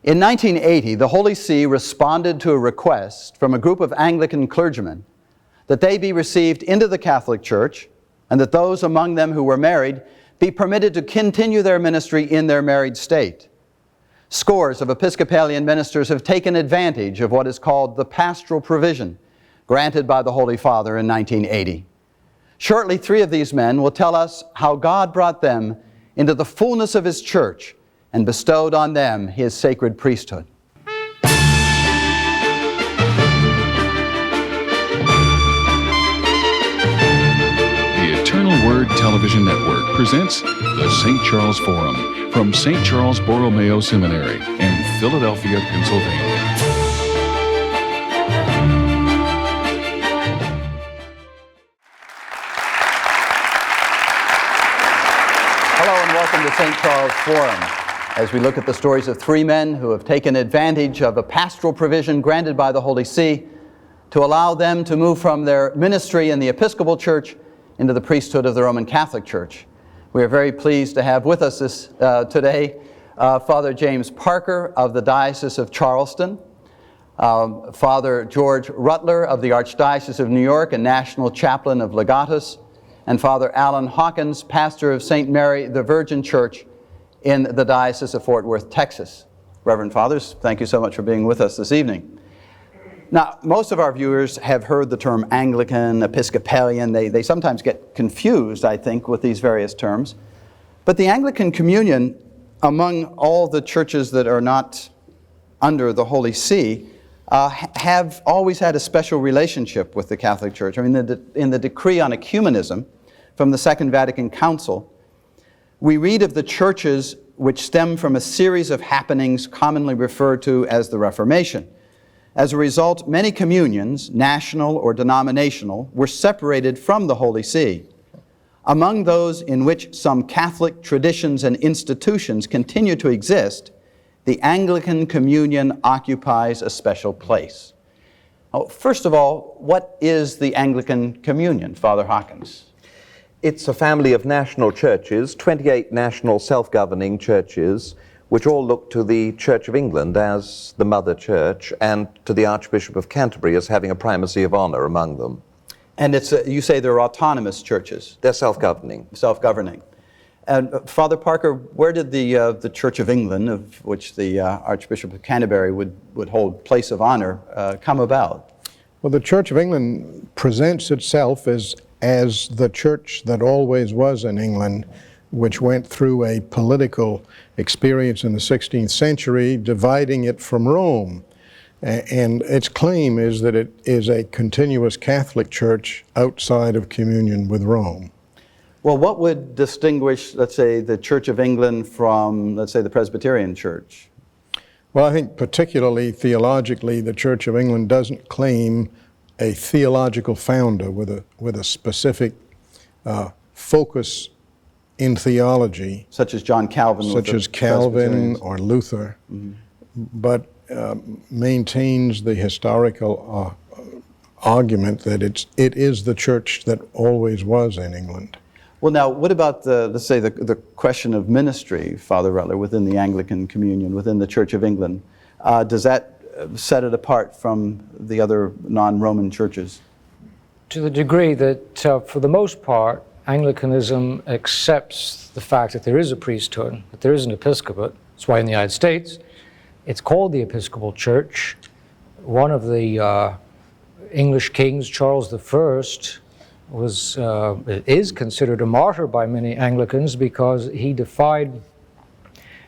In 1980, the Holy See responded to a request from a group of Anglican clergymen that they be received into the Catholic Church and that those among them who were married be permitted to continue their ministry in their married state. Scores of Episcopalian ministers have taken advantage of what is called the pastoral provision granted by the Holy Father in 1980. Shortly, 3 of these men will tell us how God brought them into the fullness of His church and bestowed on them His sacred priesthood. The Eternal Word Television Network presents the St. Charles Forum from St. Charles Borromeo Seminary in Philadelphia, Pennsylvania. Welcome to St. Charles Forum, as we look at the stories of 3 men who have taken advantage of a pastoral provision granted by the Holy See to allow them to move from their ministry in the Episcopal Church into the priesthood of the Roman Catholic Church. We are very pleased to have with us today Father James Parker of the Diocese of Charleston, Father George Rutler of the Archdiocese of New York and National Chaplain of Legatus, and Father Allan, Hawkins, pastor of St. Mary the Virgin Church in the Diocese of Fort Worth, Texas. Reverend Fathers, thank you so much for being with us this evening. Now, most of our viewers have heard the term Anglican, Episcopalian. They sometimes get confused, I think, with these various terms. But the Anglican Communion, among all the churches that are not under the Holy See, have always had a special relationship with the Catholic Church. I mean, in the decree on ecumenism from the Second Vatican Council, we read of the churches which stem from a series of happenings commonly referred to as the Reformation. As a result, many communions, national or denominational, were separated from the Holy See. Among those in which some Catholic traditions and institutions continue to exist, the Anglican Communion occupies a special place. First of all, what is the Anglican Communion, Father Hawkins? It's a family of national churches, 28 national self-governing churches, which all look to the Church of England as the mother church and to the Archbishop of Canterbury as having a primacy of honor among them. And you say they're autonomous churches? They're self-governing. Self-governing. And Father Parker, where did the Church of England, of which the Archbishop of Canterbury would hold place of honor, come about? Well, the Church of England presents itself as the church that always was in England, which went through a political experience in the 16th century, dividing it from Rome. And its claim is that it is a continuous Catholic church outside of communion with Rome. Well, what would distinguish, let's say, the Church of England from, let's say, the Presbyterian Church? Well, I think particularly theologically, the Church of England doesn't claim a theological founder with a specific focus in theology. Such as John Calvin. Such as Calvin or Luther, but maintains the historical argument that it is the church that always was in England. Well, now, what about let's say the question of ministry, Father Rutler, within the Anglican Communion, within the Church of England? Does that set it apart from the other non-Roman churches? To the degree that, for the most part, Anglicanism accepts the fact that there is a priesthood, that there is an episcopate. That's why in the United States, it's called the Episcopal Church. One of the English kings, Charles I, is considered a martyr by many Anglicans because he defied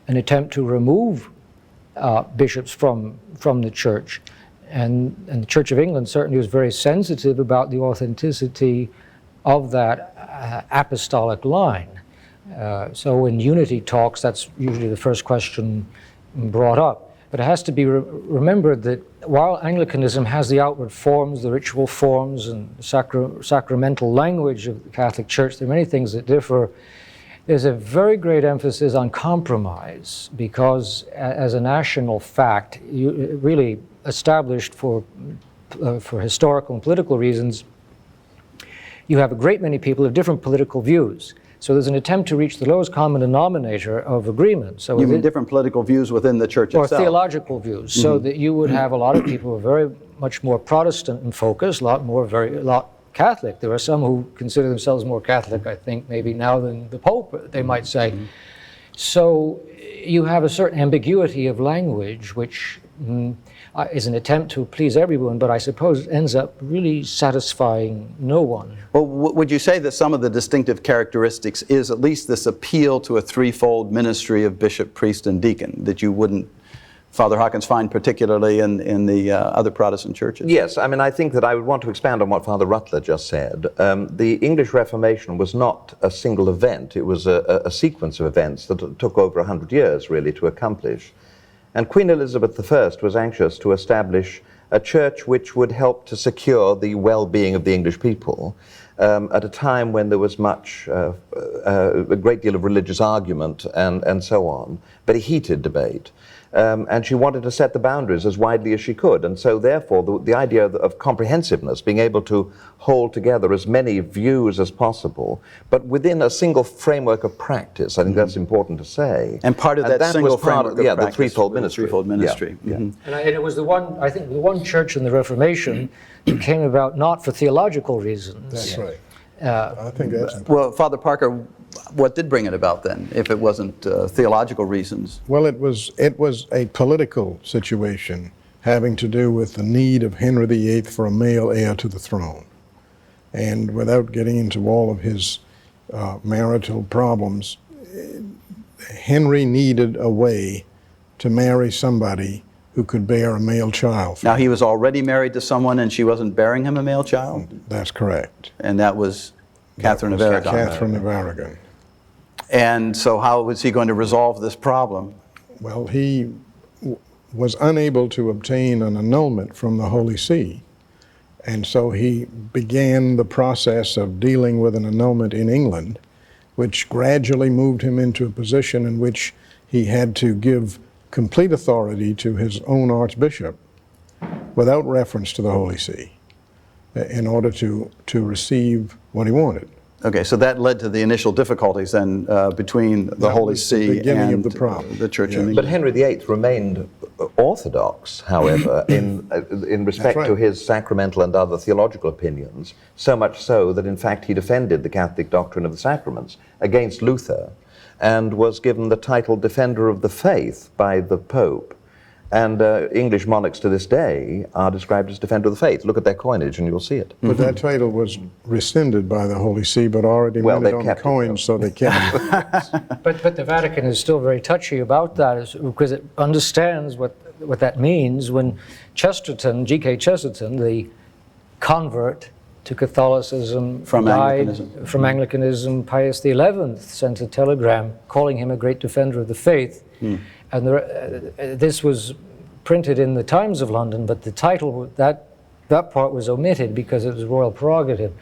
an attempt to remove bishops from the church. And the Church of England certainly was very sensitive about the authenticity of that apostolic line. So in unity talks, that's usually the first question brought up. But it has to be remembered that while Anglicanism has the outward forms, the ritual forms, and sacramental language of the Catholic Church, there are many things that differ. There's a very great emphasis on compromise because, as a national fact, really established for historical and political reasons, you have a great many people of different political views. So there's an attempt to reach the lowest common denominator of agreement. So You mean different political views within the church or itself? theological views, so that you would have a lot of people who are very much more Protestant in focus, a lot Catholic. There are some who consider themselves more Catholic, I think, maybe now than the Pope, they might say. So you have a certain ambiguity of language, which is an attempt to please everyone, but I suppose ends up really satisfying no one. Well, would you say that some of the distinctive characteristics is at least this appeal to a threefold ministry of bishop, priest, and deacon that you wouldn't, Father Hawkins, find particularly in the other Protestant churches? Yes, I mean, I think that I would want to expand on what Father Rutler just said. The English Reformation was not a single event. It was a sequence of events that took over 100 years, really, to accomplish. And Queen Elizabeth I was anxious to establish a church which would help to secure the well-being of the English people at a time when there was a great deal of religious argument and so on, very heated debate. And she wanted to set the boundaries as widely as she could. And so therefore, the idea of comprehensiveness, being able to hold together as many views as possible, but within a single framework of practice, I think that's important to say. And part of that single framework of practice, the threefold ministry. Threefold ministry. Yeah. Mm-hmm. And it was the one church in the Reformation that came about not for theological reasons. That's right. I think that's important. Well, Father Parker, what did bring it about then, if it wasn't theological reasons? Well, it was a political situation having to do with the need of Henry VIII for a male heir to the throne. And without getting into all of his marital problems, Henry needed a way to marry somebody who could bear a male child. Now, he was already married to someone and she wasn't bearing him a male child? That's correct. And that was Catherine of Aragon. Catherine of Aragon. And so how was he going to resolve this problem? Well, he was unable to obtain an annulment from the Holy See. And so he began the process of dealing with an annulment in England, which gradually moved him into a position in which he had to give complete authority to his own archbishop without reference to the Holy See in order to receive what he wanted. Okay, so that led to the initial difficulties then between the Holy See and the Church in England. But Henry VIII remained orthodox, however, in respect to his sacramental and other theological opinions, so much so that in fact he defended the Catholic doctrine of the sacraments against Luther and was given the title Defender of the Faith by the Pope. And English monarchs to this day are described as Defender of the Faith. Look at their coinage and you'll see it. But that title was rescinded by the Holy See, but already minted on the coins, so they kept it. But the Vatican is still very touchy about that because it understands what that means when Chesterton, G.K. Chesterton, the convert to Catholicism, died from Anglicanism. Pius XI sent a telegram calling him a great defender of the faith. And this was printed in the Times of London, but the title, that part was omitted because it was royal prerogative.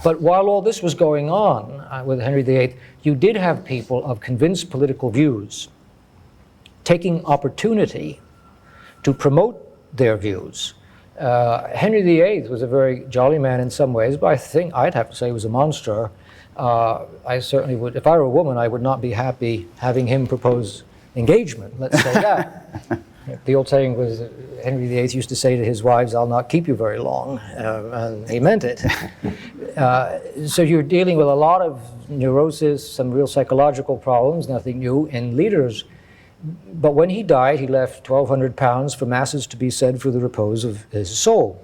But while all this was going on with Henry VIII, you did have people of convinced political views taking opportunity to promote their views. Henry VIII was a very jolly man in some ways, but I think I'd have to say he was a monster. I certainly would, if I were a woman, I would not be happy having him propose engagement, let's say that. The old saying was Henry VIII used to say to his wives, "I'll not keep you very long," and he meant it. So you're dealing with a lot of neurosis, some real psychological problems, nothing new in leaders. But when he died, he left £1,200 for masses to be said for the repose of his soul.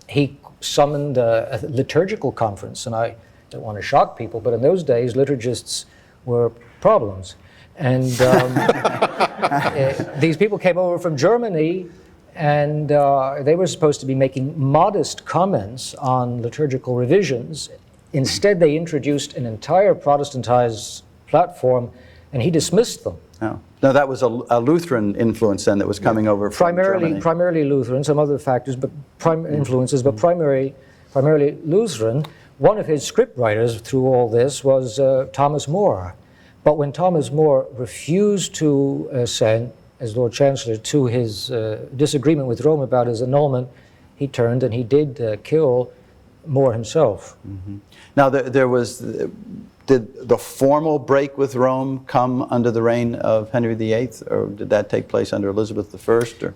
He summoned a liturgical conference, and I don't want to shock people, but in those days, liturgists were problems. And these people came over from Germany, and they were supposed to be making modest comments on liturgical revisions. Instead, they introduced an entire Protestantized platform, and he dismissed them. Oh. No, that was a Lutheran influence then that was coming over from Germany. Primarily Lutheran, some other factors, but influences, but primarily Lutheran. One of his scriptwriters through all this was Thomas More. But when Thomas More refused to assent, as Lord Chancellor, to his disagreement with Rome about his annulment, he turned and he did kill More himself. Mm-hmm. Now, there was Did the formal break with Rome come under the reign of Henry VIII, or did that take place under Elizabeth I? Or?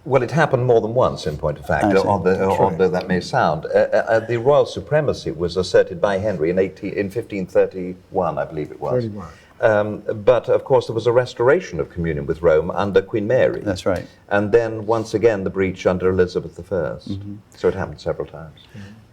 Well, it happened more than once, in point of fact, although that may sound. The royal supremacy was asserted by Henry in 1531, I believe it was. 31. But, of course, there was a restoration of communion with Rome under Queen Mary. That's right. And then, once again, the breach under Elizabeth I. So it happened several times.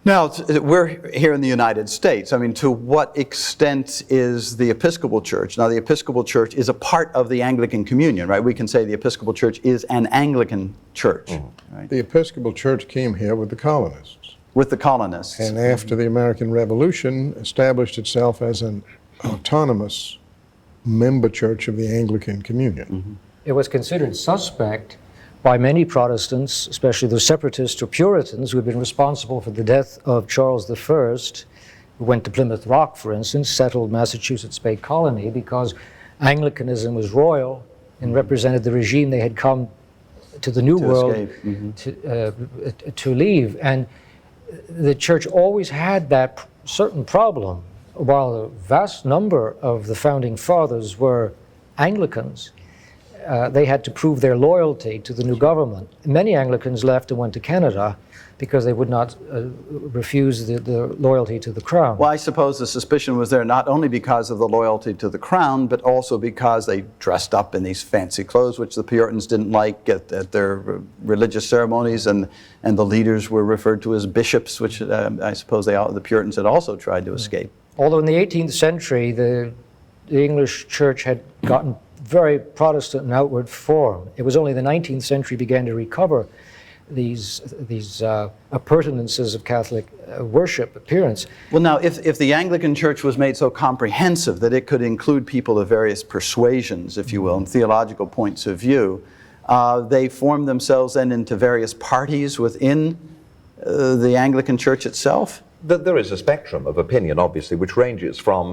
Now, we're here in the United States. I mean, to what extent is the Episcopal Church? Now, the Episcopal Church is a part of the Anglican communion, right? We can say the Episcopal Church is an Anglican church, right? The Episcopal Church came here with the colonists. With the colonists. And after the American Revolution, established itself as an autonomous member church of the Anglican communion. It was considered suspect by many Protestants, especially the separatists or Puritans, who had been responsible for the death of Charles I, who went to Plymouth Rock, for instance, settled Massachusetts Bay Colony, because Anglicanism was royal and represented the regime they had come to the New World to leave. And the church always had that certain problem. While a vast number of the founding fathers were Anglicans, they had to prove their loyalty to the new government. Many Anglicans left and went to Canada because they would not refuse the loyalty to the crown. Well, I suppose the suspicion was there not only because of the loyalty to the crown, but also because they dressed up in these fancy clothes, which the Puritans didn't like at their religious ceremonies, and the leaders were referred to as bishops, which I suppose the Puritans had also tried to escape. Although in the 18th century, the English church had gotten very Protestant in outward form. It was only the 19th century began to recover these appurtenances of Catholic worship appearance. Well, now, if the Anglican Church was made so comprehensive that it could include people of various persuasions, if you will, and theological points of view, they formed themselves then into various parties within the Anglican Church itself? There is a spectrum of opinion, obviously, which ranges from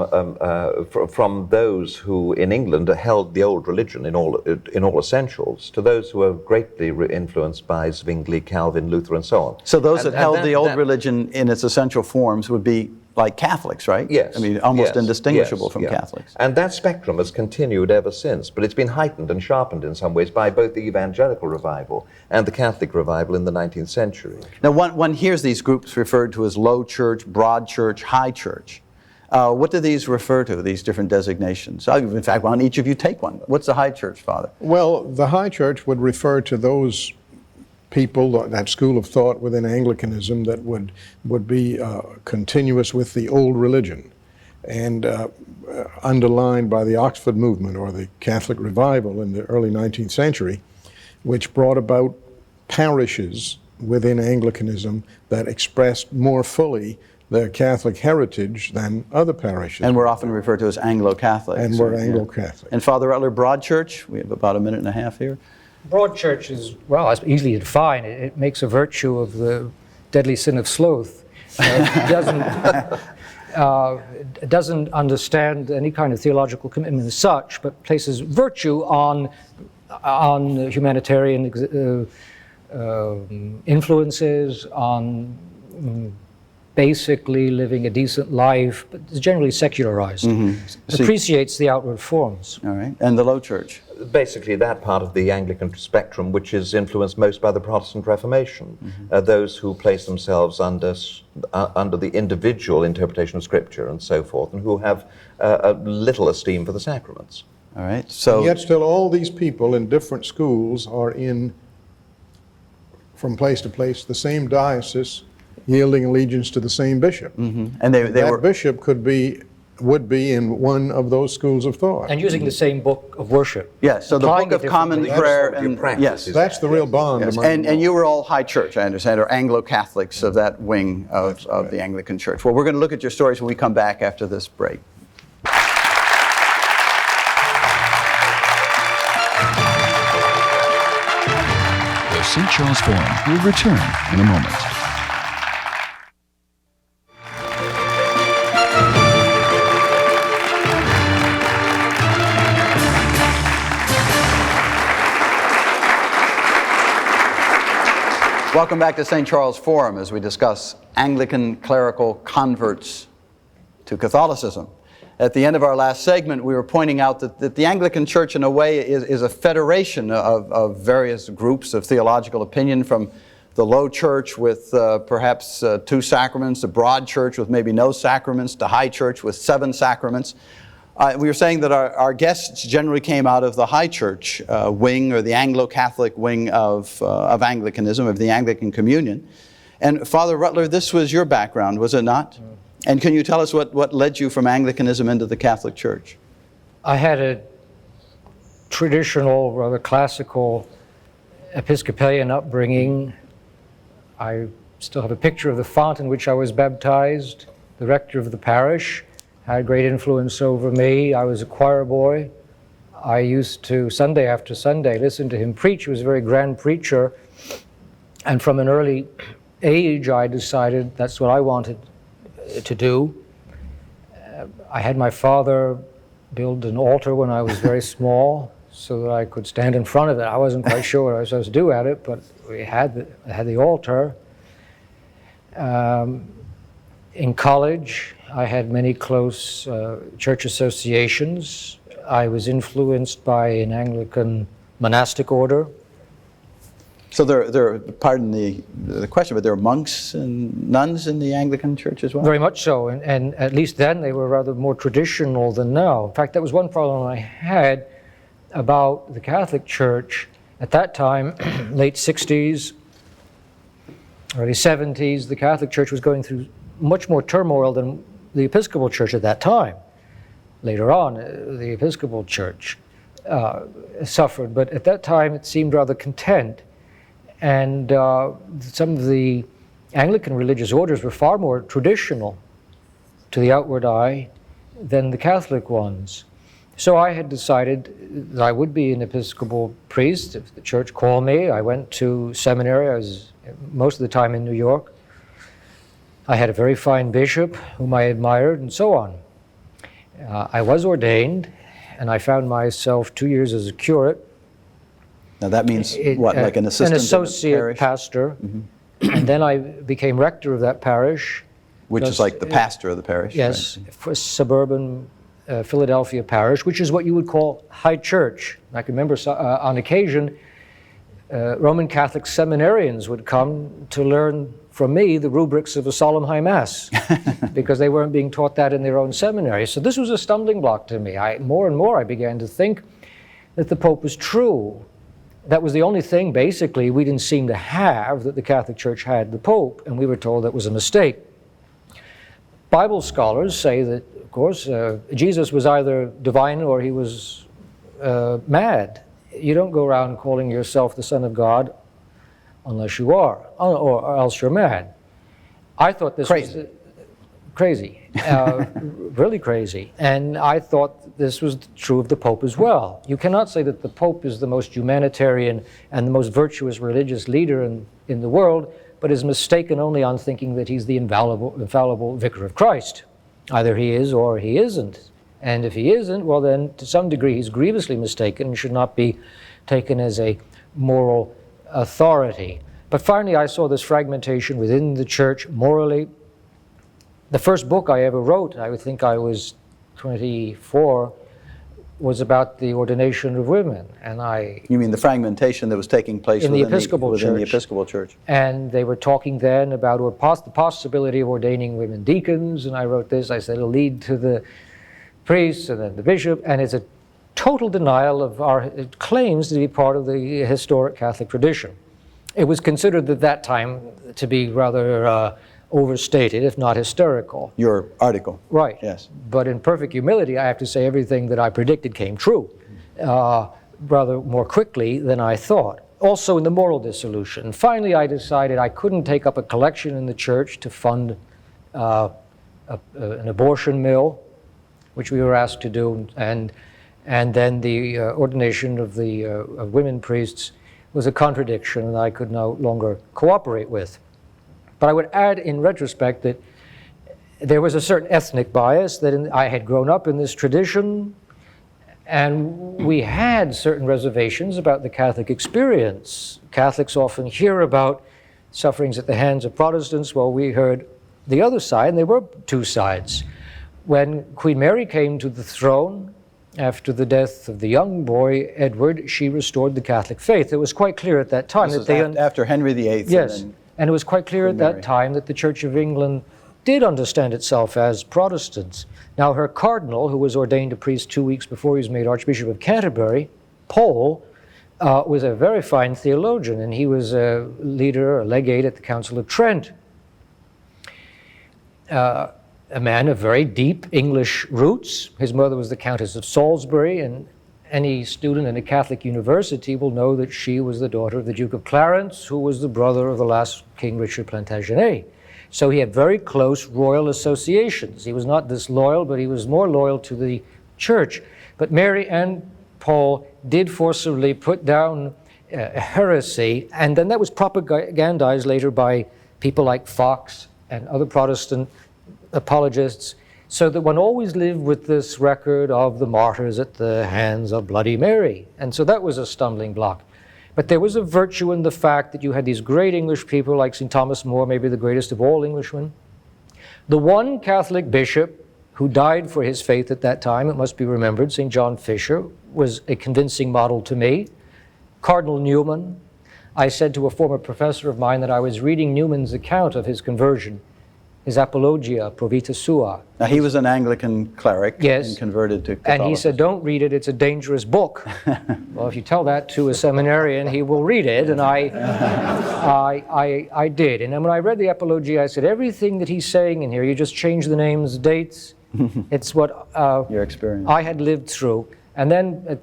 those who in England held the old religion in all essentials to those who are greatly influenced by Zwingli, Calvin, Luther, and so on. So those that held the old religion in its essential forms would be like Catholics, right? Yes. I mean, almost indistinguishable from Catholics. And that spectrum has continued ever since, but it's been heightened and sharpened in some ways by both the evangelical revival and the Catholic revival in the 19th century. Now, one hears these groups referred to as low church, broad church, high church. What do these refer to, these different designations? In fact, why don't each of you take one? What's the high church, Father? Well, the high church would refer to those people, that school of thought within Anglicanism that would be continuous with the old religion and underlined by the Oxford movement or the Catholic revival in the early 19th century, which brought about parishes within Anglicanism that expressed more fully their Catholic heritage than other parishes. And we're often referred to as Anglo-Catholics. And we're Anglo-Catholic. And Father Rutler, broad church, we have about a minute and a half here. Broad church is, well, it's easily defined. It makes a virtue of the deadly sin of sloth. It doesn't understand any kind of theological commitment as such, but places virtue on humanitarian influences, on basically living a decent life, but it's generally secularized. Appreciates the outward forms. All right. And the low church? Basically that part of the Anglican spectrum which is influenced most by the Protestant Reformation, those who place themselves under the individual interpretation of Scripture and so forth, and who have a little esteem for the sacraments. All right. So, and yet still all these people in different schools are in, from place to place, the same diocese, yielding allegiance to the same bishop. and that bishop would be in one of those schools of thought. And using the same book of worship. Yes, so the Book of Common Prayer and yes, that's the real bond. Yes. Among And you were all high church, I understand, or Anglo-Catholics of that wing of the Anglican Church. Well, we're going to look at your stories when we come back after this break. The St. Charles Forum will return in a moment. Welcome back to St. Charles Forum as we discuss Anglican clerical converts to Catholicism. at the end of our last segment, we were pointing out that the Anglican Church, in a way, is a federation of various groups of theological opinion, from the low church with perhaps 2 sacraments, the broad church with maybe no sacraments, to high church with 7 sacraments. We were saying that our guests generally came out of the high church wing, or the Anglo-Catholic wing of Anglicanism, of the Anglican Communion. And Father Rutler, this was your background, was it not? And can you tell us what led you from Anglicanism into the Catholic Church? I had a traditional, rather classical Episcopalian upbringing. I still have a picture of the font in which I was baptized. The rector of the parish had great influence over me. I was a choir boy. I used to, Sunday after Sunday, listen to him preach. He was a very grand preacher. And from an early age, I decided that's what I wanted to do. I had my father build an altar when I was very small so that I could stand in front of it. I wasn't quite sure what I was supposed to do at it, but we had the altar. In college, I had many close church associations. I was influenced by an Anglican monastic order. So there, pardon the question, but there are monks and nuns in the Anglican Church as well? Very much so, and at least then they were rather more traditional than now. In fact, that was one problem I had about the Catholic Church at that time, late 60s, early 70s. The Catholic Church was going through much more turmoil than the Episcopal Church at that time. Later on, the Episcopal Church suffered, but at that time it seemed rather content. And some of the Anglican religious orders were far more traditional to the outward eye than the Catholic ones. So I had decided that I would be an Episcopal priest if the church called me. I went to seminary. I was most of the time in New York. I had a very fine bishop whom I admired, and so on. I was ordained, and I found myself 2 years as a curate. Now that means what, like an assistant? An associate pastor. Mm-hmm. And then I became rector of that parish. Which is like the pastor of the parish? Yes, right? for suburban Philadelphia parish, which is what you would call high church. I can remember on occasion, Roman Catholic seminarians would come to learn from me the rubrics of a solemn high mass, because they weren't being taught that in their own seminary. So this was a stumbling block to me. More and more I began to think that the Pope was true. That was the only thing, basically, we didn't seem to have that the Catholic Church had, the Pope, and we were told that was a mistake. Bible scholars say that, of course, Jesus was either divine or he was mad. You don't go around calling yourself the Son of God unless you are, or else you're mad. I thought this was crazy, really crazy. And I thought this was true of the Pope as well. You cannot say that the Pope is the most humanitarian and the most virtuous religious leader in the world, but is mistaken only on thinking that he's the infallible vicar of Christ. Either he is or he isn't. And if he isn't, well then, to some degree, he's grievously mistaken and should not be taken as a moral authority. But finally, I saw this fragmentation within the church morally. The first book I ever wrote, I would think I was 24, was about the ordination of women. And You mean the fragmentation that was taking place within the Episcopal Church? And they were talking then about the possibility of ordaining women deacons, and I wrote this. I said it'll lead to the priests and then the bishop, and it's a total denial of our claims to be part of the historic Catholic tradition. It was considered at that time to be rather overstated, if not hysterical. Your article. Right. Yes. But in perfect humility, I have to say everything that I predicted came true, rather more quickly than I thought. Also in the moral dissolution. And finally, I decided I couldn't take up a collection in the church to fund an abortion mill, which we were asked to do, and then the ordination of the women priests was a contradiction and I could no longer cooperate with. But I would add in retrospect that there was a certain ethnic bias, that I had grown up in this tradition, and we had certain reservations about the Catholic experience. Catholics often hear about sufferings at the hands of Protestants. Well, we heard the other side, and there were two sides. When Queen Mary came to the throne, after the death of the young boy, Edward, she restored the Catholic faith. It was quite clear at that time This that is after Henry VIII. Yes, and it was quite clear at that time that the Church of England did understand itself as Protestants. Now, her cardinal, who was ordained a priest 2 weeks before he was made Archbishop of Canterbury, Paul, was a very fine theologian, and he was a leader, a legate at the Council of Trent. A man of very deep English roots. His mother was the Countess of Salisbury, and any student in a Catholic university will know that she was the daughter of the Duke of Clarence, who was the brother of the last King Richard Plantagenet. So he had very close royal associations. He was not disloyal, but he was more loyal to the church. But Mary and Paul did forcibly put down heresy, and then that was propagandized later by people like Fox and other Protestant apologists, so that one always lived with this record of the martyrs at the hands of Bloody Mary. And so that was a stumbling block. But there was a virtue in the fact that you had these great English people like St. Thomas More, maybe the greatest of all Englishmen. The one Catholic bishop who died for his faith at that time, it must be remembered, St. John Fisher, was a convincing model to me. Cardinal Newman. I said to a former professor of mine that I was reading Newman's account of his conversion, his Apologia Pro Vita Sua. Now, he was an Anglican cleric and converted to Catholicism. And he said, don't read it, it's a dangerous book. Well, if you tell that to a seminarian, he will read it, and I did. And then when I read the Apologia, I said, everything that he's saying in here, you just change the names, dates, it's what your experience. I had lived through. And then,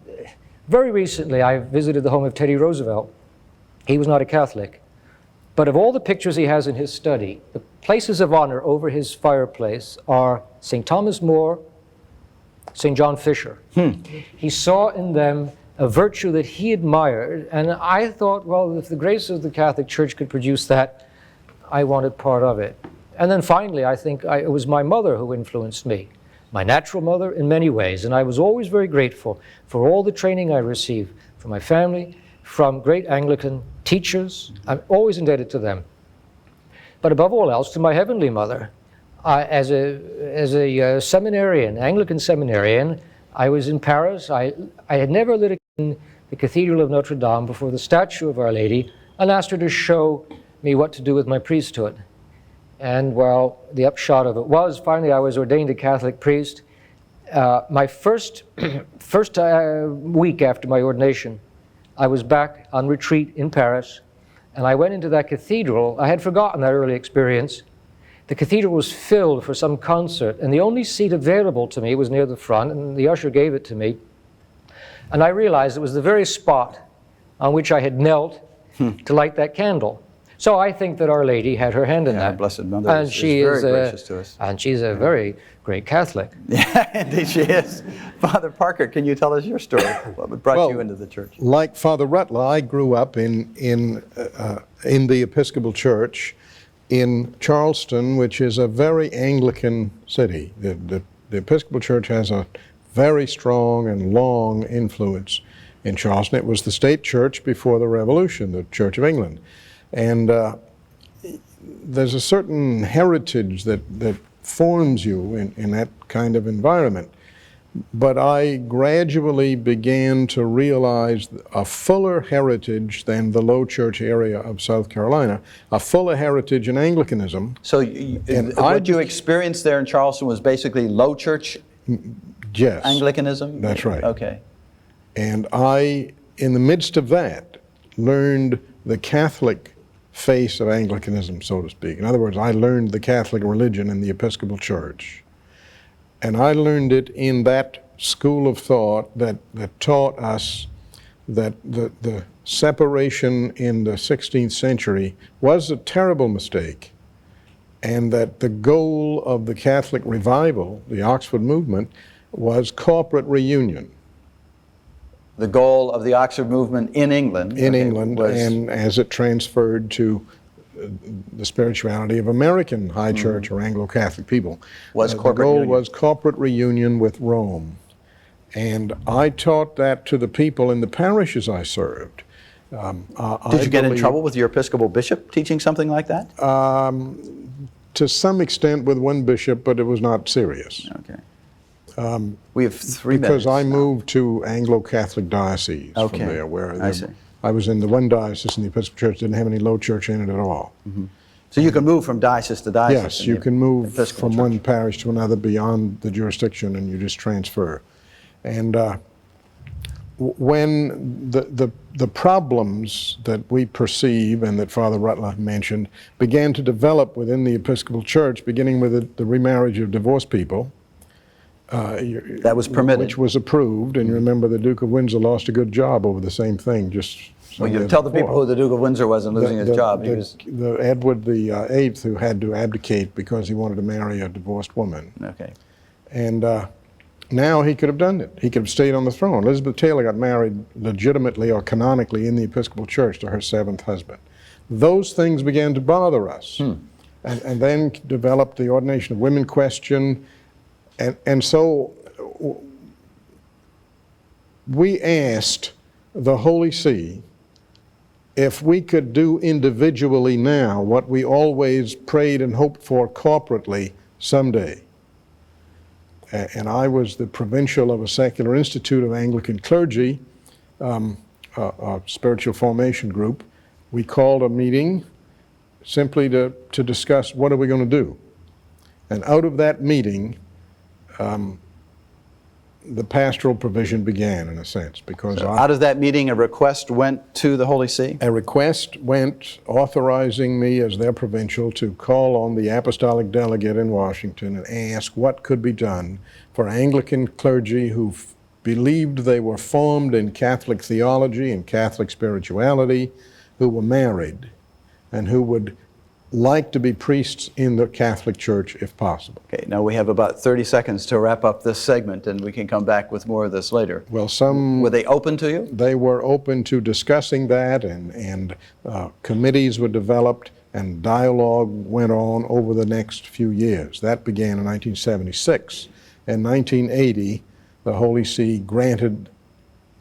very recently, I visited the home of Teddy Roosevelt. He was not a Catholic. But of all the pictures he has in his study, the places of honor over his fireplace are St. Thomas More, St. John Fisher. He saw in them a virtue that he admired, and I thought, well, if the grace of the Catholic Church could produce that, I wanted part of it. And then finally, I think it was my mother who influenced me, my natural mother in many ways, and I was always very grateful for all the training I received from my family, from great Anglican teachers. I'm always indebted to them. But above all else, to my Heavenly Mother. As a seminarian, Anglican seminarian, I was in Paris. I had never lit in the Cathedral of Notre Dame before the statue of Our Lady and asked her to show me what to do with my priesthood. And well, the upshot of it was, finally I was ordained a Catholic priest. My first week after my ordination, I was back on retreat in Paris, and I went into that cathedral. I had forgotten that early experience. The cathedral was filled for some concert, and the only seat available to me was near the front, and the usher gave it to me. And I realized it was the very spot on which I had knelt to light that candle. So I think that Our Lady had her hand in that. Our Blessed Mother is very gracious to us. And she's a very great Catholic. Yeah, indeed she is. Father Parker, can you tell us your story? What brought you into the church? Like Father Rutler, I grew up in the Episcopal Church in Charleston, which is a very Anglican city. The Episcopal Church has a very strong and long influence in Charleston. It was the state church before the Revolution, the Church of England. And there's a certain heritage that forms you in that kind of environment. But I gradually began to realize a fuller heritage than the Low Church area of South Carolina, a fuller heritage in Anglicanism. So what you experienced there in Charleston was basically Low Church Anglicanism? That's right. Okay. And I, in the midst of that, learned the Catholic face of Anglicanism, so to speak. In other words, I learned the Catholic religion in the Episcopal Church. And I learned it in that school of thought that taught us that the separation in the 16th century was a terrible mistake, and that the goal of the Catholic revival, the Oxford movement, was corporate reunion. The goal of the Oxford movement in England. And as it transferred to the spirituality of American high church or Anglo-Catholic people. Was corporate the goal union. was corporate reunion with Rome. And I taught that to the people in the parishes I served. Did you get in trouble with your Episcopal bishop teaching something like that? to some extent with one bishop, but it was not serious. Okay. We have 3 minutes. Because I moved to Anglo-Catholic diocese Okay. from there, where I see. I was in the one diocese, and the Episcopal Church didn't have any low church in it at all. So you can move from diocese to diocese? Yes, in you the can move Episcopal from Church. one parish to another beyond the jurisdiction, and you just transfer. And when the problems that we perceive and that Father Rutler mentioned began to develop within the Episcopal Church, beginning with the remarriage of divorced people, that was permitted. which was approved. And you remember the Duke of Windsor lost a good job over the same thing. Just Well, some you years tell the before. people who the Duke of Windsor was and losing his job. He was the Edward the Eighth, who had to abdicate because he wanted to marry a divorced woman. okay. And now he could have done it. He could have stayed on the throne. Elizabeth Taylor got married legitimately or canonically in the Episcopal Church to her 7th husband. Those things began to bother us. And then developed the ordination of women question. And so we asked the Holy See if we could do individually now what we always prayed and hoped for corporately someday. And I was the provincial of a secular institute of Anglican clergy, a spiritual formation group. We called a meeting simply to discuss what are we going to do. And out of that meeting, the pastoral provision began, in a sense, because Out of that meeting, a request went to the Holy See? a request went authorizing me as their provincial to call on the apostolic delegate in Washington and ask what could be done for Anglican clergy who believed they were formed in Catholic theology and Catholic spirituality, who were married, and who would like to be priests in the Catholic Church if possible. Okay, now we have about 30 seconds to wrap up this segment, and we can come back with more of this later. Well, some Were they open to you? they were open to discussing that, and committees were developed, and dialogue went on over the next few years. That began in 1976. In 1980, the Holy See granted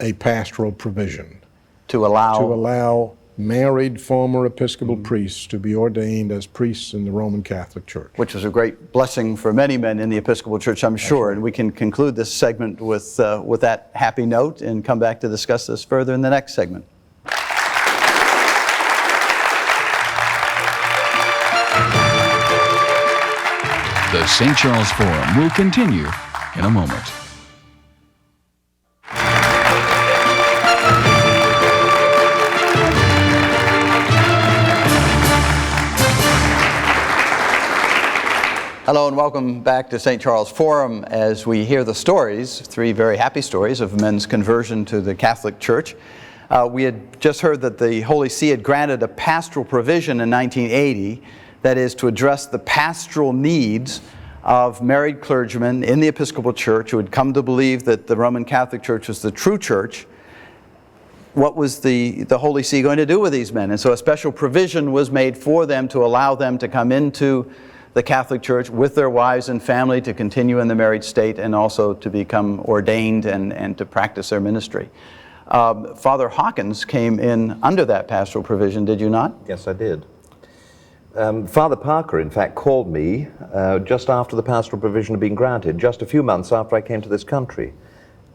a pastoral provision To allow... to allow married former Episcopal priests to be ordained as priests in the Roman Catholic Church. Which was a great blessing for many men in the Episcopal Church, I'm sure. And we can conclude this segment with that happy note and come back to discuss this further in the next segment. The St. Charles Forum will continue in a moment. Hello and welcome back to St. Charles Forum as we hear the stories, 3 very happy stories of men's conversion to the Catholic Church. We had just heard that the Holy See had granted a pastoral provision in 1980, that is to address the pastoral needs of married clergymen in the Episcopal Church who had come to believe that the Roman Catholic Church was the true church. What was the Holy See going to do with these men? And so a special provision was made for them to allow them to come into the Catholic Church with their wives and family to continue in the married state and also to become ordained and to practice their ministry. Father Hawkins came in under that pastoral provision, did you not? Yes, I did. Father Parker, in fact, called me just after the pastoral provision had been granted, just a few months after I came to this country.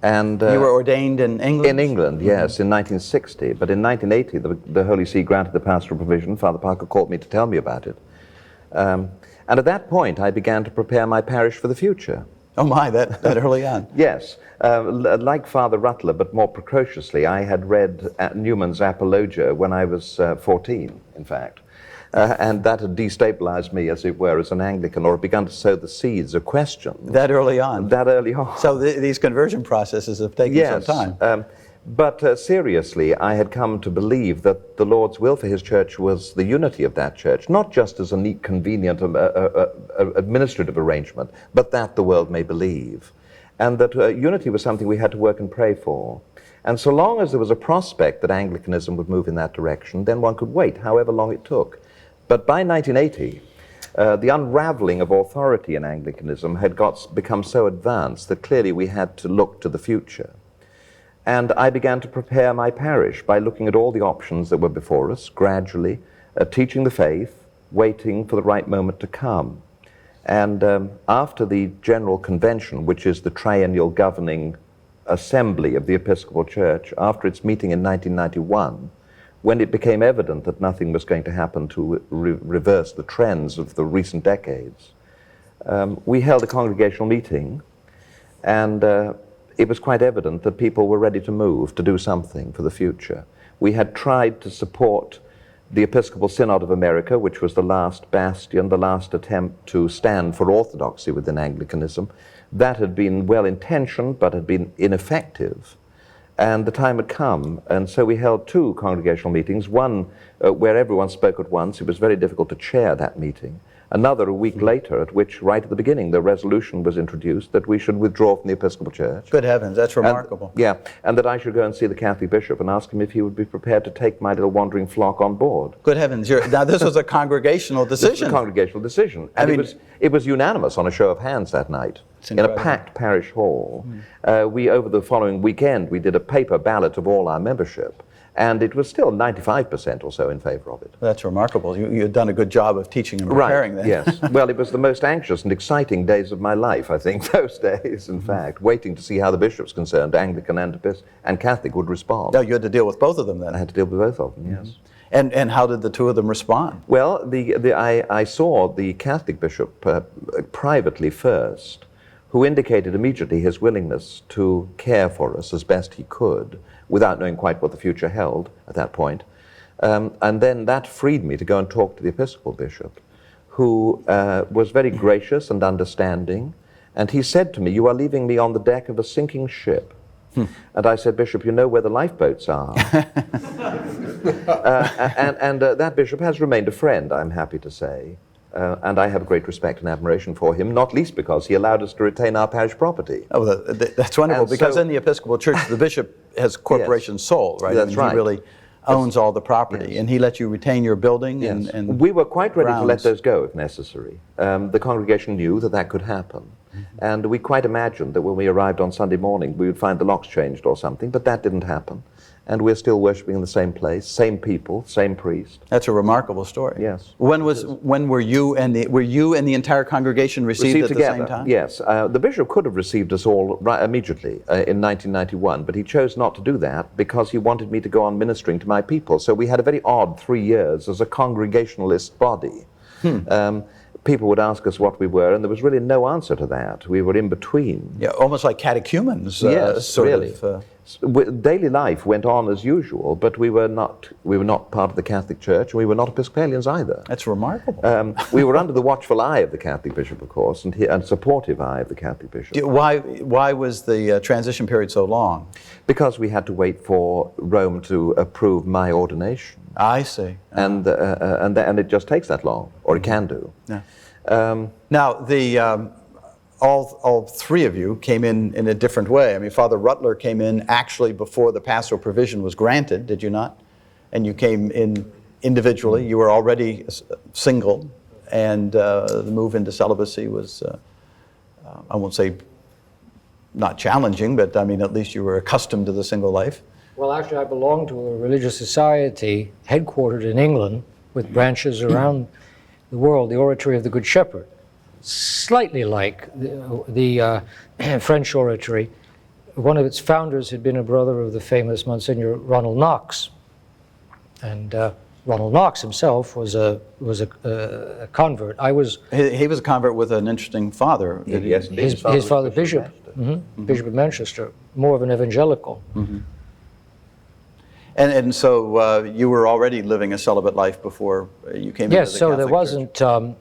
And You were ordained in England? in England, yes, in 1960. But in 1980, the Holy See granted the pastoral provision. Father Parker called me to tell me about it. And at that point, I began to prepare my parish for the future. Oh my, that early on. Yes. Like Father Rutler, but more precociously, I had read Newman's Apologia when I was 14, in fact. And that had destabilized me, as it were, as an Anglican, or had begun to sow the seeds of questions. That early on? That early on. So these conversion processes have taken some time. But seriously, I had come to believe that the Lord's will for His church was the unity of that church, not just as a neat, convenient administrative arrangement, but that the world may believe. And that unity was something we had to work and pray for. And so long as there was a prospect that Anglicanism would move in that direction, then one could wait, however long it took. But by 1980, the unraveling of authority in Anglicanism had become so advanced that clearly we had to look to the future. And I began to prepare my parish by looking at all the options that were before us, gradually teaching the faith, waiting for the right moment to come. And after the General Convention, which is the triennial governing assembly of the Episcopal Church, after its meeting in 1991, when it became evident that nothing was going to happen to reverse the trends of the recent decades, we held a congregational meeting, and it was quite evident that people were ready to move, to do something for the future. We had tried to support the Episcopal Synod of America, which was the last bastion, the last attempt to stand for orthodoxy within Anglicanism. That had been well-intentioned, but had been ineffective. And the time had come, and so we held 2 congregational meetings, one where everyone spoke at once. It was very difficult to chair that meeting. Another a week later, at which, right at the beginning, the resolution was introduced that we should withdraw from the Episcopal Church. Good heavens, that's remarkable. And that I should go and see the Catholic bishop and ask him if he would be prepared to take my little wandering flock on board. Good heavens. Now, this was a congregational decision. This was a congregational decision. And it was unanimous on a show of hands that night. In a packed parish hall. We, over the following weekend, we did a paper ballot of all our membership. And it was still 95% or so in favor of it. That's remarkable. You had done a good job of teaching and preparing then. Yes. Well, it was the most anxious and exciting days of my life, I think, those days, in fact, waiting to see how the bishops concerned, Anglican and Catholic, would respond. No, you had to deal with both of them then. I had to deal with both of them, yes. And how did the 2 of them respond? Well, I saw the Catholic bishop privately first, who indicated immediately his willingness to care for us as best he could, without knowing quite what the future held at that point. And then that freed me to go and talk to the Episcopal bishop, who was very gracious and understanding. And he said to me, "You are leaving me on the deck of a sinking ship." And I said, "Bishop, you know where the lifeboats are." And that bishop has remained a friend, I'm happy to say. And I have great respect and admiration for him, not least because he allowed us to retain our parish property. Oh, that's wonderful, because in the Episcopal Church, the bishop has corporation sole, right? That's right. He really owns all the property, and he let you retain your building and we were quite ready grounds. to let those go if necessary. The congregation knew that that could happen. And we quite imagined that when we arrived on Sunday morning, we would find the locks changed or something, but that didn't happen. And we're still worshiping in the same place, same people, same priest. That's a remarkable story. Yes. When were you and the entire congregation received at together, the same time? Yes. The bishop could have received us all immediately in 1991, but he chose not to do that because he wanted me to go on ministering to my people. So we had a very odd 3 years as a Congregationalist body. People would ask us what we were, and there was really no answer to that. We were in between. Yeah, almost like catechumens. Yes, sort really. of. Daily life went on as usual, but we were not part of the Catholic Church, and we were not Episcopalians either. That's remarkable. We were under the watchful eye of the Catholic bishop, of course, and supportive eye of the Catholic bishop. Why was the transition period so long? Because we had to wait for Rome to approve my ordination. I see. And it just takes that long, or it can do. Yeah. Now, all 3 of you came in a different way. I mean, Father Rutler came in actually before the pastoral provision was granted, did you not? And you came in individually. You were already single, and the move into celibacy was, I won't say not challenging, but I mean, at least you were accustomed to the single life. Well, actually, I belong to a religious society headquartered in England with branches around the world, the Oratory of the Good Shepherd. Slightly like the French oratory. One of its founders had been a brother of the famous Monsignor Ronald Knox. And Ronald Knox himself was a convert. He was a convert with an interesting father. Yes, his father, Bishop. Bishop of Manchester, more of an evangelical. And so you were already living a celibate life before you came into the Catholic Yes, so there Church. wasn't...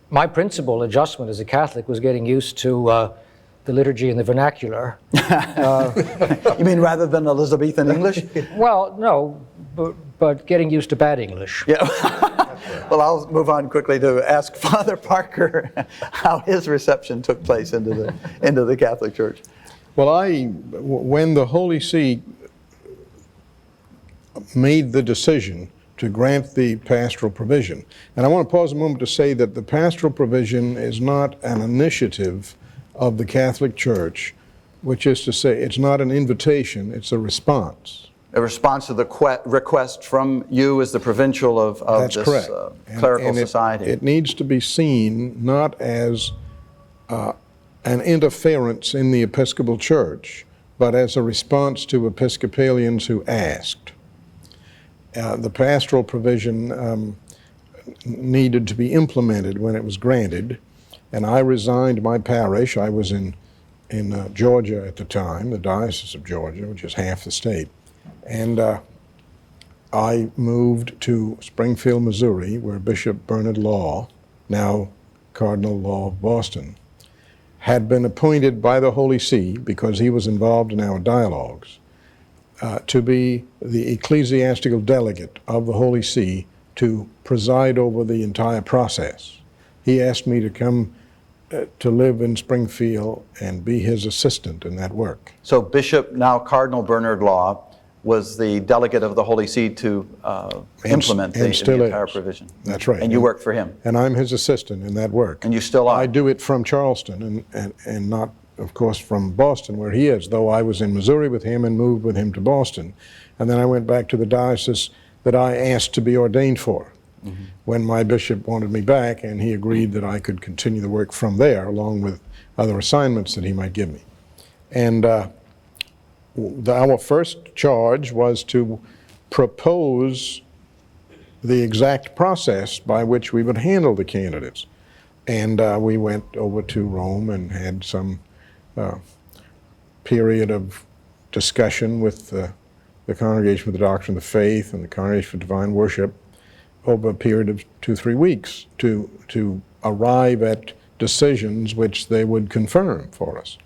my principal adjustment as a Catholic was getting used to the liturgy and the vernacular. You mean rather than Elizabethan English? Well, no, but getting used to bad English. Yeah. Well, I'll move on quickly to ask Father Parker how his reception took place into the Catholic Church. Well, when the Holy See made the decision to grant the pastoral provision, and I want to pause a moment to say that the pastoral provision is not an initiative of the Catholic Church, which is to say it's not an invitation, it's a response. a response to the request from you as the provincial of That's this correct. clerical And society. It needs to be seen not as an interference in the Episcopal Church, but as a response to Episcopalians who asked. The pastoral provision needed to be implemented when it was granted, and I resigned my parish. I was in Georgia at the time, the Diocese of Georgia, which is half the state, and I moved to Springfield, Missouri, where Bishop Bernard Law, now Cardinal Law of Boston, had been appointed by the Holy See, because he was involved in our dialogues, to be the ecclesiastical delegate of the Holy See to preside over the entire process. He asked me to come to live in Springfield and be his assistant in that work. So Bishop, now Cardinal Bernard Law, was the delegate of the Holy See to implement the entire provision. That's right. And you worked for him. And I'm his assistant in that work. And you still are. I do it from Charleston and not, of course, from Boston, where he is, though I was in Missouri with him and moved with him to Boston. And then I went back to the diocese that I asked to be ordained for. Mm-hmm. When my bishop wanted me back, and he agreed that I could continue the work from there, along with other assignments that he might give me. And our first charge was to propose the exact process by which we would handle the candidates. And we went over to Rome and had some period of discussion with the Congregation for the Doctrine of the Faith and the Congregation for Divine Worship over a period of 2-3 weeks to arrive at decisions which they would confirm for us.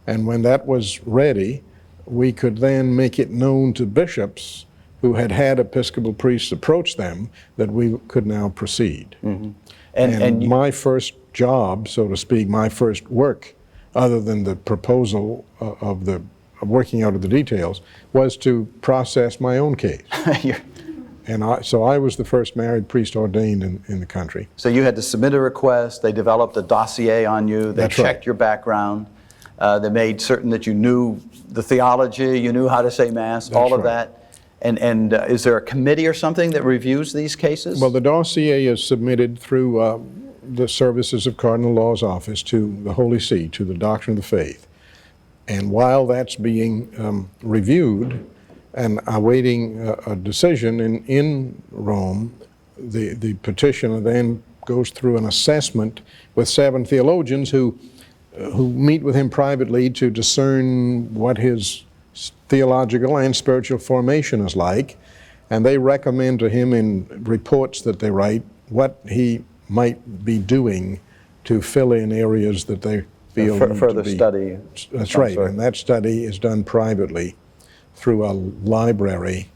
And when that was ready, we could then make it known to bishops who had had Episcopal priests approach them that we could now proceed. Mm-hmm. And my first job, so to speak, my first work, other than the proposal of working out of the details, was to process my own case. And so I was the first married priest ordained in the country. So you had to submit a request, they developed a dossier on you, they checked your background, they made certain that you knew the theology, you knew how to say Mass, all of that. And is there a committee or something that reviews these cases? Well, the dossier is submitted through the services of Cardinal Law's office to the Holy See, to the Doctrine of the Faith. And while that's being reviewed and awaiting a decision in Rome, the petitioner then goes through an assessment with 7 theologians who meet with him privately to discern what his theological and spiritual formation is like, and they recommend to him in reports that they write what he might be doing to fill in areas that they feel further study. That's right, and that study is done privately through a library.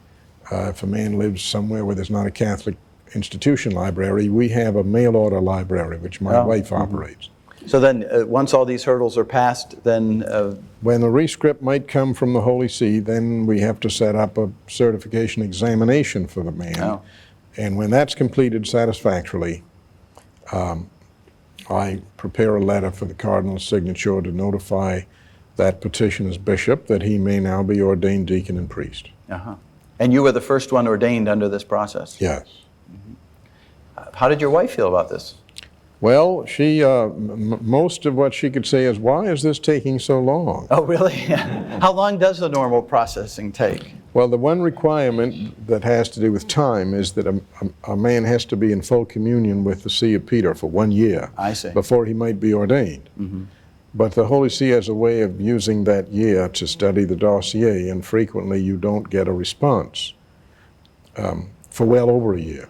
If a man lives somewhere where there's not a Catholic institution library, we have a mail order library, which my wife operates. So then, once all these hurdles are passed, then... when the rescript might come from the Holy See, then we have to set up a certification examination for the man. Oh. And when that's completed satisfactorily, I prepare a letter for the cardinal's signature to notify that petitioner's bishop that he may now be ordained deacon and priest. Uh-huh. And you were the first one ordained under this process? Yes. Mm-hmm. How did your wife feel about this? Well, she, most of what she could say is, why is this taking so long? Oh, really? How long does the normal processing take? Well, the one requirement that has to do with time is that a man has to be in full communion with the See of Peter for 1 year before he might be ordained. Mm-hmm. But the Holy See has a way of using that year to study the dossier, and frequently you don't get a response for well over a year.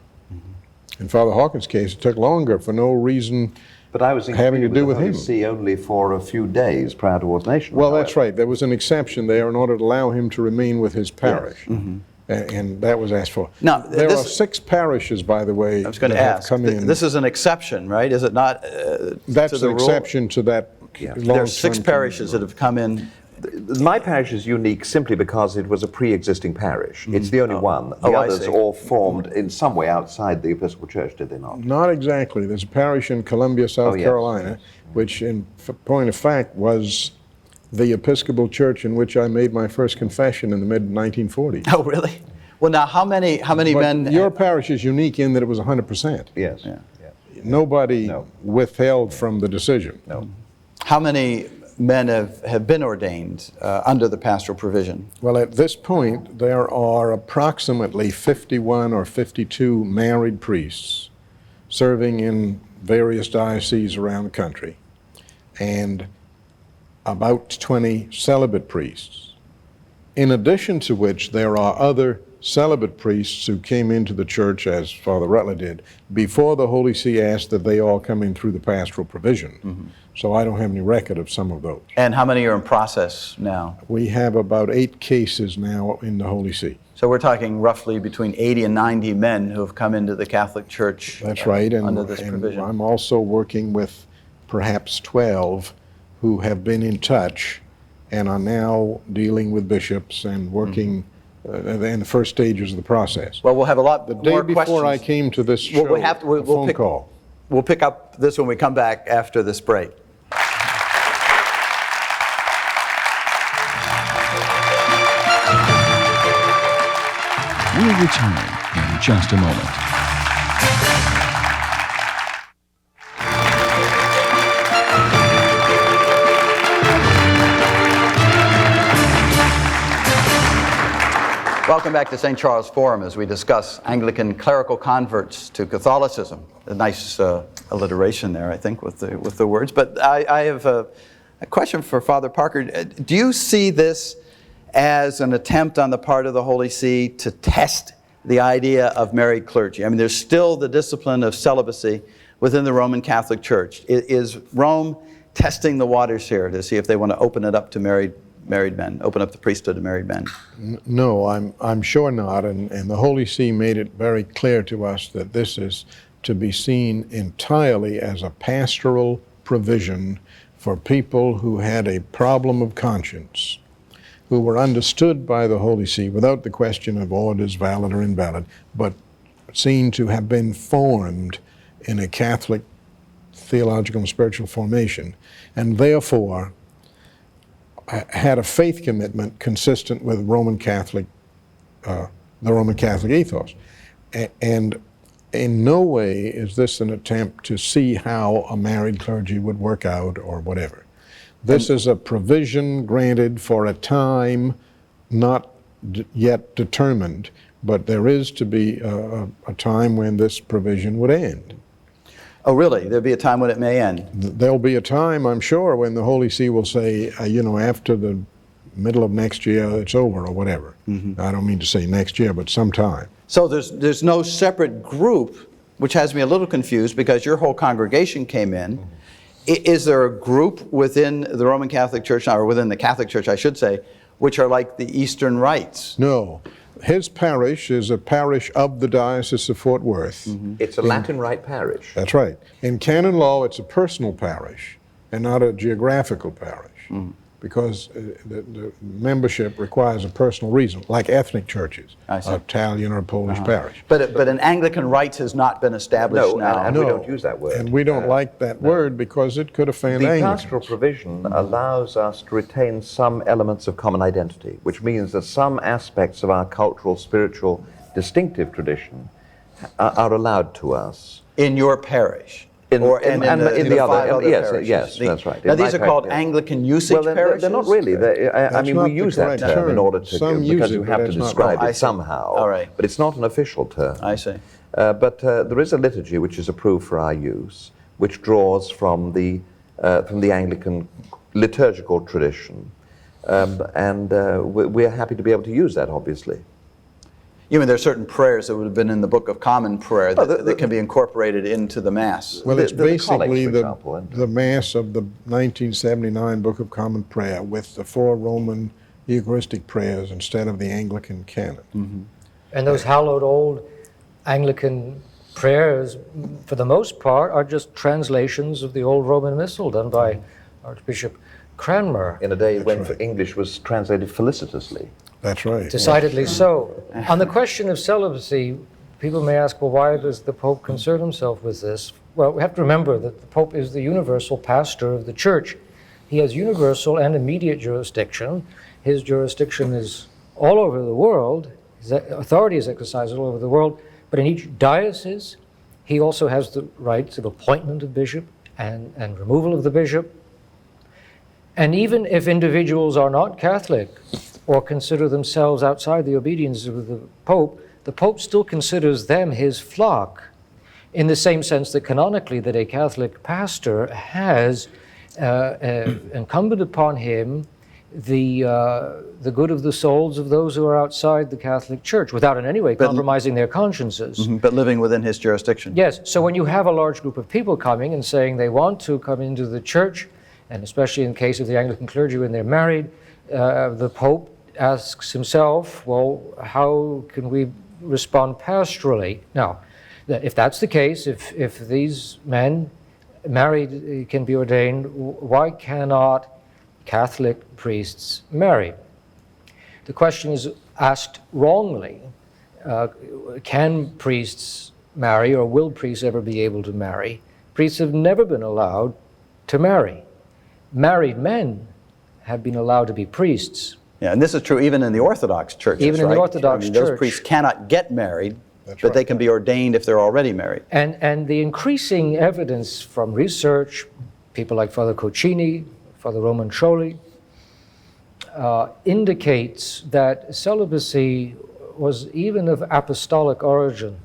In Father Hawkins' case, it took longer for no reason but I was having to do with him. See only for a few days prior to ordination. Well, that's right. There was an exception there in order to allow him to remain with his parish. Yes. Mm-hmm. And that was asked for. Now, there are 6 parishes, by the way, I was going to ask. This is an exception, right? Is it not? That's an exception to that. Yeah. There are 6 parishes that have come in. My parish is unique simply because it was a pre-existing parish. It's the only one. The others all formed in some way outside the Episcopal Church, did they not? Not exactly. There's a parish in Columbia, South Carolina, which in point of fact was the Episcopal Church in which I made my first confession in the mid-1940s. Oh, really? Well, now, how many But men... your parish is unique in that it was 100%. Yes. Yeah. Nobody No. withheld from the decision. No. How many men have been ordained under the pastoral provision? Well, at this point, there are approximately 51 or 52 married priests serving in various dioceses around the country, and about 20 celibate priests. In addition to which, there are other celibate priests who came into the church, as Father Rutler did, before the Holy See asked that they all come in through the pastoral provision. So I don't have any record of some of those. And how many are in process now? We have about 8 cases now in the Holy See. So we're talking roughly between 80 and 90 men who have come into the Catholic Church That's right, under this provision. I'm also working with perhaps 12 who have been in touch and are now dealing with bishops and working in the first stages of the process. Well, we'll have a lot The day more before I questions. came to this show, We'll a phone pick- call. We'll pick up this when we come back after this break. We'll return in just a moment. Welcome back to St. Charles Forum as we discuss Anglican clerical converts to Catholicism. A nice alliteration there, I think, with the words. But I have a question for Father Parker. Do you see this as an attempt on the part of the Holy See to test the idea of married clergy? I mean, there's still the discipline of celibacy within the Roman Catholic Church. Is Rome testing the waters here to see if they want to open it up to married men, open up the priesthood to married men? No, I'm sure not, and the Holy See made it very clear to us that this is to be seen entirely as a pastoral provision for people who had a problem of conscience, who were understood by the Holy See without the question of orders valid or invalid, but seen to have been formed in a Catholic theological and spiritual formation, and therefore had a faith commitment consistent with Roman Catholic, the Roman Catholic ethos. And in no way is this an attempt to see how a married clergy would work out or whatever. This is a provision granted for a time not yet determined, but there is to be a time when this provision would end. Oh, really? There'll be a time when it may end? There'll be a time, I'm sure, when the Holy See will say, after the middle of next year, it's over or whatever. I don't mean to say next year, but sometime. So there's no separate group, which has me a little confused because your whole congregation came in. Is there a group within the Roman Catholic Church, or within the Catholic Church, I should say, which are like the Eastern Rites? No. His parish is a parish of the Diocese of Fort Worth. It's a Latin Rite parish. That's right. In canon law, it's a personal parish and not a geographical parish, because the membership requires a personal reason, like ethnic churches, I see. Italian or Polish parish. But an Anglican Rites has not been established No, now. and we don't use that word. And we don't like that word because it could offend The Anglicans. pastoral provision allows us to retain some elements of common identity, which means that some aspects of our cultural, spiritual, distinctive tradition are allowed to us. In your parish? In the other, 5 yes, parishes? yes, that's right. Now In these my are called parish, yeah. Anglican usage Well, parishes? they're not really. I mean, not we the use that correct term in term. order to, Some use because it, you but have to that's not describe right. I it see. somehow. All right. But it's not an official term. I see. But there is a liturgy which is approved for our use, which draws from the Anglican liturgical tradition, and we're happy to be able to use that, obviously. You mean there are certain prayers that would have been in the Book of Common Prayer that can be incorporated into the Mass? Well, it's the collects, basically for example, and- the Mass of the 1979 Book of Common Prayer with the 4 Roman Eucharistic prayers instead of the Anglican canon. And those hallowed old Anglican prayers, for the most part, are just translations of the old Roman Missal done by Archbishop Cranmer. In a day when English was translated felicitously. That's right. Decidedly so. On the question of celibacy, people may ask, well, why does the Pope concern himself with this? Well, we have to remember that the Pope is the universal pastor of the Church. He has universal and immediate jurisdiction. His jurisdiction is all over the world. His authority is exercised all over the world. But in each diocese, he also has the rights of appointment of bishop and removal of the bishop. And even if individuals are not Catholic or consider themselves outside the obedience of the Pope still considers them his flock, in the same sense that canonically that a Catholic pastor has incumbent upon him the good of the souls of those who are outside the Catholic Church, without in any way compromising their consciences. But living within his jurisdiction. Yes, so when you have a large group of people coming and saying they want to come into the Church, and especially in the case of the Anglican clergy when they're married, the Pope asks himself, well, how can we respond pastorally? Now, if that's the case, if these men married can be ordained, why cannot Catholic priests marry? The question is asked wrongly. Can priests marry, or will priests ever be able to marry? Priests have never been allowed to marry. Married men have been allowed to be priests. Yeah, and this is true even in the Orthodox churches, Even in the Orthodox Church. Those priests cannot get married, but they can be ordained if they're already married. And the increasing evidence from research, people like Father Coccini, Father Roman Cioli, indicates that celibacy was even of apostolic origin.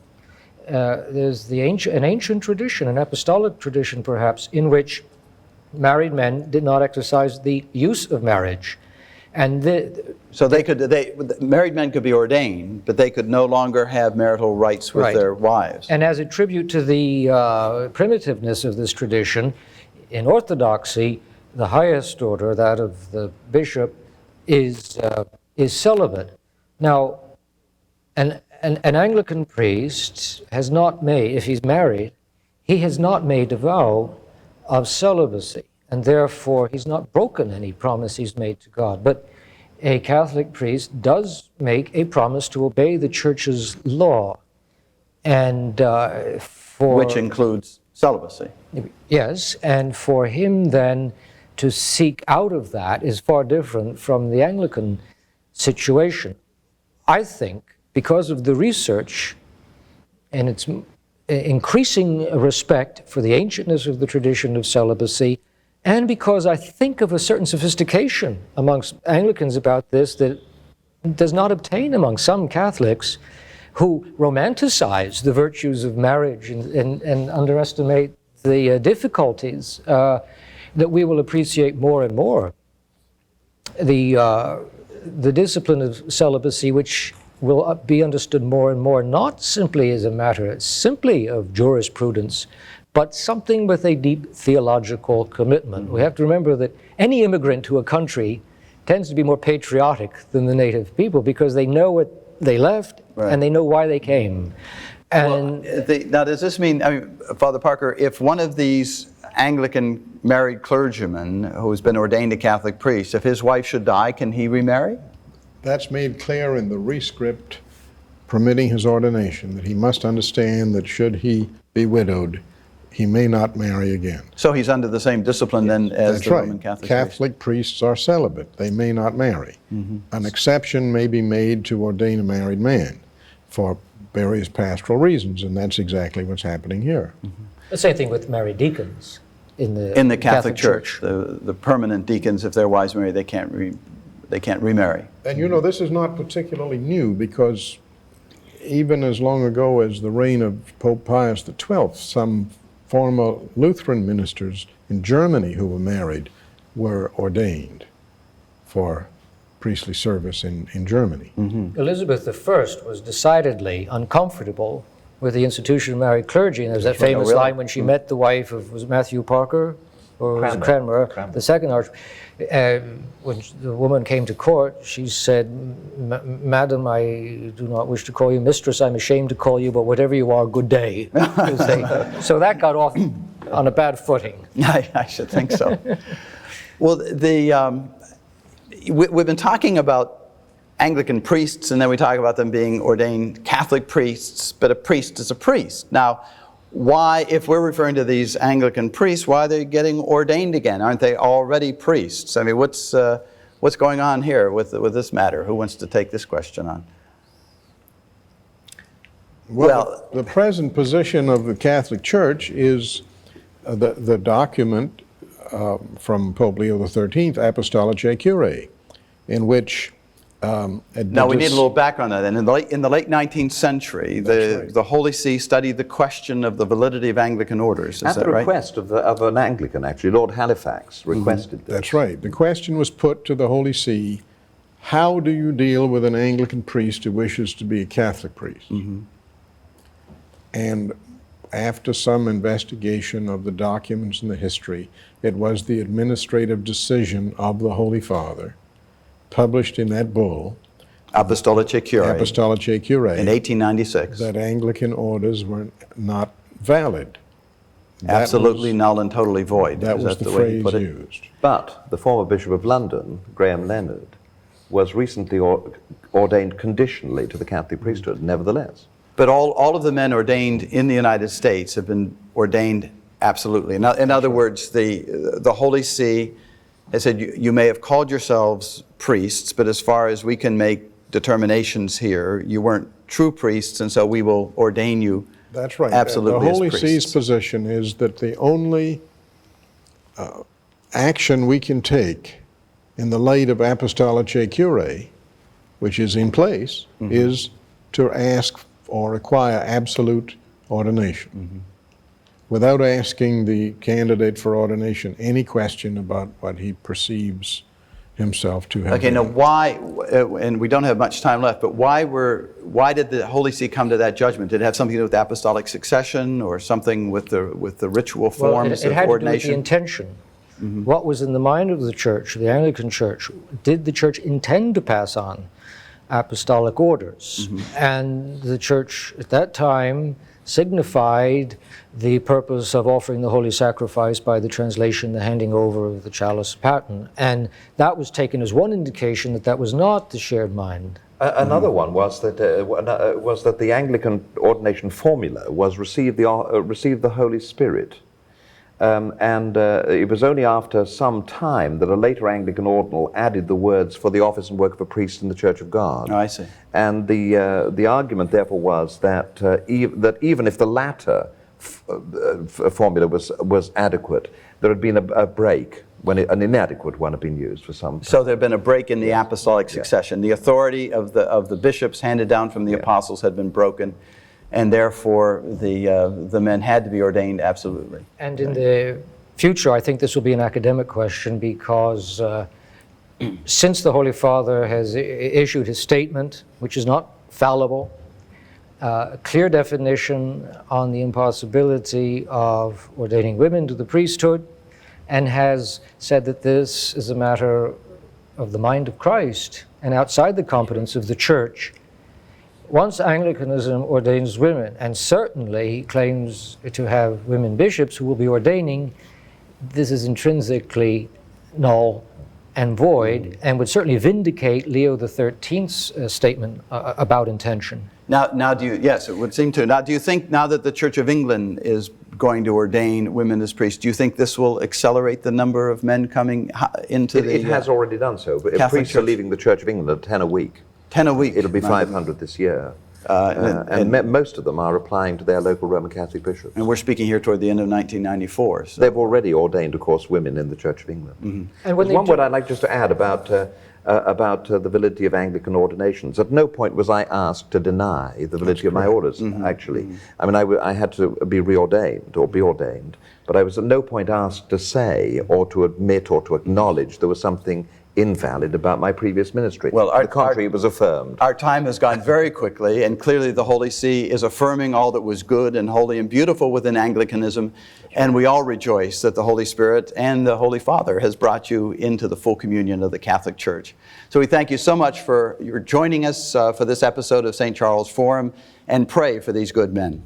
There's an ancient tradition, an apostolic tradition perhaps, in which married men did not exercise the use of marriage. And married men could be ordained, but they could no longer have marital rights with their wives. And as a tribute to the primitiveness of this tradition, in Orthodoxy, the highest order, that of the bishop, is celibate. Now, an Anglican priest has not made, if he's married, he has not made a vow of celibacy, and therefore he's not broken any promise he's made to God. But a Catholic priest does make a promise to obey the Church's law, and which includes celibacy. Yes, and for him then to seek out of that is far different from the Anglican situation. I think because of the research and its increasing respect for the ancientness of the tradition of celibacy, and because I think of a certain sophistication amongst Anglicans about this that does not obtain among some Catholics who romanticize the virtues of marriage and underestimate the difficulties, that we will appreciate more and more the discipline of celibacy, which will be understood more and more, not simply as a matter simply of jurisprudence, but something with a deep theological commitment. We have to remember that any immigrant to a country tends to be more patriotic than the native people because they know what they left and they know why they came. And now, does this mean, Father Parker, if one of these Anglican married clergymen who's been ordained a Catholic priest, if his wife should die, can he remarry? That's made clear in the rescript permitting his ordination, that he must understand that should he be widowed, he may not marry again. So he's under the same discipline then as the Roman Catholic Catholic priests are celibate. They may not marry. An exception may be made to ordain a married man for various pastoral reasons, and that's exactly what's happening here. the same thing with married deacons in the Catholic Church. The permanent deacons, if their wives marry, they can't remarry. And you know, this is not particularly new, because even as long ago as the reign of Pope Pius XII, some former Lutheran ministers in Germany who were married were ordained for priestly service in Germany. Mm-hmm. Elizabeth I was decidedly uncomfortable with the institution of married clergy, and there's that famous line when she met the wife of, was it Matthew Parker? Or was it Cranmer, the second archbishop? When the woman came to court, she said, "Madam, I do not wish to call you mistress, I'm ashamed to call you, but whatever you are, good day." So that got off on a bad footing. I should think so. Well, we've been talking about Anglican priests, and then we talk about them being ordained Catholic priests, but a priest is a priest. Now, why, if we're referring to these Anglican priests, why are they getting ordained again? Aren't they already priests? I mean, what's going on here with this matter? Who wants to take this question on? Well, the present position of the Catholic Church is the document from Pope Leo XIII, Apostolicae Curiae, in which now we need a little background on that. In the late 19th century, the Holy See studied the question of the validity of Anglican orders. Is that right? At the request of an Anglican, actually. Lord Halifax requested this. That's right. The question was put to the Holy See, how do you deal with an Anglican priest who wishes to be a Catholic priest? And after some investigation of the documents and the history, it was the administrative decision of the Holy Father, published in that bull, Apostolicae Curiae, Apostolicae Curiae, in 1896, that Anglican orders were not valid. Absolutely null and totally void. That was the phrase used. But the former Bishop of London, Graham Leonard, was recently ordained conditionally to the Catholic priesthood, nevertheless. But all of the men ordained in the United States have been ordained absolutely. In other words, the Holy See has said, you may have called yourselves priests, but as far as we can make determinations here, you weren't true priests, and so we will ordain you. That's right. Absolutely. The Holy as See's priests. position is that the only action we can take in the light of Apostolicae Curiae, which is in place, is to ask or require absolute ordination, without asking the candidate for ordination any question about what he perceives himself to have Okay, been. now why, and we don't have much time left, but why did the Holy See come to that judgment? Did it have something to do with apostolic succession or something with the ritual forms it of had ordination? to do with the intention. What was in the mind of the Church, the Anglican Church? Did the Church intend to pass on apostolic orders? And the Church at that time signified the purpose of offering the holy sacrifice by the translation, the handing over of the chalice paten. And that was taken as one indication that that was not the shared mind. Another one was that the Anglican ordination formula was receive the Holy Spirit. It was only after some time that a later Anglican ordinal added the words for the office and work of a priest in the Church of God. Oh, I see. And the argument therefore was that even if the latter formula was adequate, there had been a break when an inadequate one had been used for some time. So there had been a break in the apostolic succession. The authority of the bishops handed down from the apostles had been broken, and therefore the men had to be ordained absolutely. And in the future, I think this will be an academic question, because since the Holy Father has issued his statement, which is not fallible, a clear definition on the impossibility of ordaining women to the priesthood, and has said that this is a matter of the mind of Christ and outside the competence of the Church. Once Anglicanism ordains women, and certainly claims to have women bishops who will be ordaining, this is intrinsically null and void, and would certainly vindicate Leo XIII's statement about intention. Now, yes, it would seem to. Now, do you think, now that the Church of England is going to ordain women as priests, do you think this will accelerate the number of men coming into It has already done so. But priests are leaving the Church of England at 10 a week. 10 a week. It'll be 500 this year. Most of them are applying to their local Roman Catholic bishops. And we're speaking here toward the end of 1994. So. They've already ordained, of course, women in the Church of England. And when There's one word I'd like just to add about the validity of Anglican ordinations. At no point was I asked to deny the validity of my orders, actually. I mean, I had to be reordained or be ordained, but I was at no point asked to say or to admit or to acknowledge there was something invalid about my previous ministry. Well, on the contrary, it was affirmed. Our time has gone very quickly, and clearly the Holy See is affirming all that was good and holy and beautiful within Anglicanism, and we all rejoice that the Holy Spirit and the Holy Father has brought you into the full communion of the Catholic Church. So we thank you so much for your joining us for this episode of St. Charles Forum, and pray for these good men.